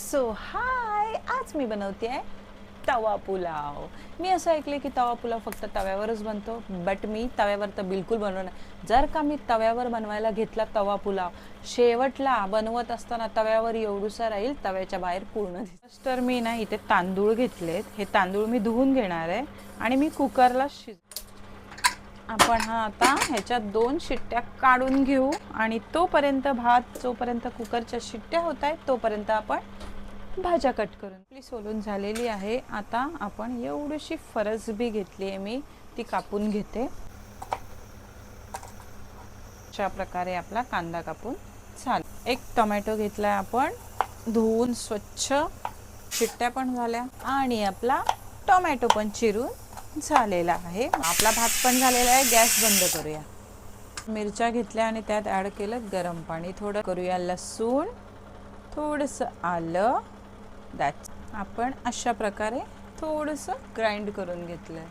So हाय, आज मी बनवते आहे तवा पुलाव. मी असं ऐकले की तवा पुलाव फक्त तव्यावरच बनतो, बट मी तव्यावर तर बिलकुल बनवणार. जर का मी तव्यावर बनवायला घेतला तवा पुलाव, शेवटला बनवत असताना तव्यावर एवढूसा राहील, तव्याच्या बाहेर पूर्ण. तर मी ना इथे तांदूळ घेतलेत. हे तांदूळ मी धुवून घेणार आहे आणि मी कुकरला आपण आता ह्याच्यात 2 शिट्ट्या काढून घेऊ आणि तोपर्यंत जोपर्यंत कुकरच्या शिट्ट्या होत आहेत तोपर्यंत आपण भाज्या कट करून आपली सोलून झालेली आहे. आता आपण एवढीशी फरसबी घेतली आहे, मी ती कापून घेते. अशा प्रकारे आपला कांदा कापून झाला. एक टोमॅटो घेतलाय आपण धुवून स्वच्छ, शिट्ट्या पण झाल्या आणि आपला टोमॅटो पण चिरून झालेला आहे. आपला भात पण झालेला आहे. गॅस बंद करूया. मिरच्या घेतल्या आणि त्यात ॲड केलं गरम पाणी. थोडं करूया लसूण, थोडंसं आलं. दॅट्स आपण अशा प्रकारे थोडंसं ग्राइंड करून घेतलंय.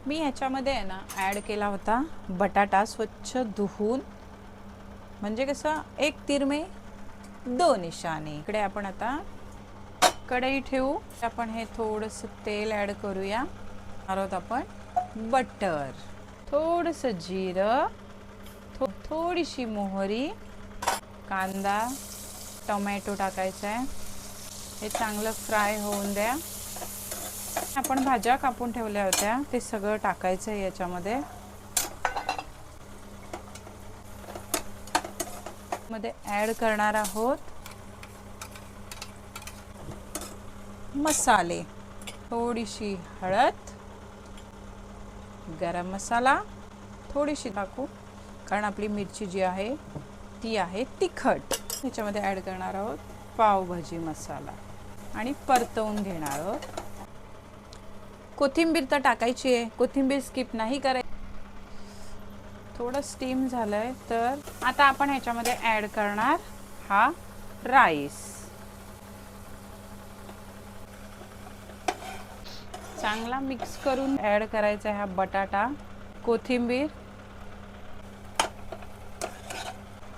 मी ह्याच्यामध्ये आहे ना ॲड केला होता बटाटा स्वच्छ धुवून, म्हणजे कसं एक तीर में दो निशाने. इकडे आपण आता कढई ठेवू. आपण हे थोडंसं तेल ॲड करूया. आहोत आपण बटर, थोडंसं जिरं, थोडीशी मोहरी, कांदा, टोमॅटो टाकायचा आहे. हे चांगलं फ्राय होऊन द्या. आपण भाज्या कापून ठेवल्या होत्या ते सगळं टाकायचं आहे याच्यामध्ये. मध्ये ॲड करणार आहोत मसाले, थोडीशी हळद, गरम मसाला थोडीशी टाकू, कारण आपली मिरची जी आहे ती आहे तिखट. ह्याच्यामध्ये ॲड करणार आहोत पावभाजी मसाला आणि परतवून घेणार आहोत. कोथिंबीर तर टाकायची आहे, कोथिंबीर स्किप नाही करायची. थोडं स्टीम झालंय तर आता आपण ह्याच्यामध्ये ॲड करणार हा राईस. चांगला मिक्स करून ॲड करायचा आहे हा बटाटा, कोथिंबीर.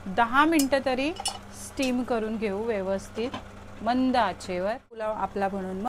10 मिनिटं तरी स्टीम करून घेऊ व्यवस्थित मंद आचेवर. पुलाव आपला बनून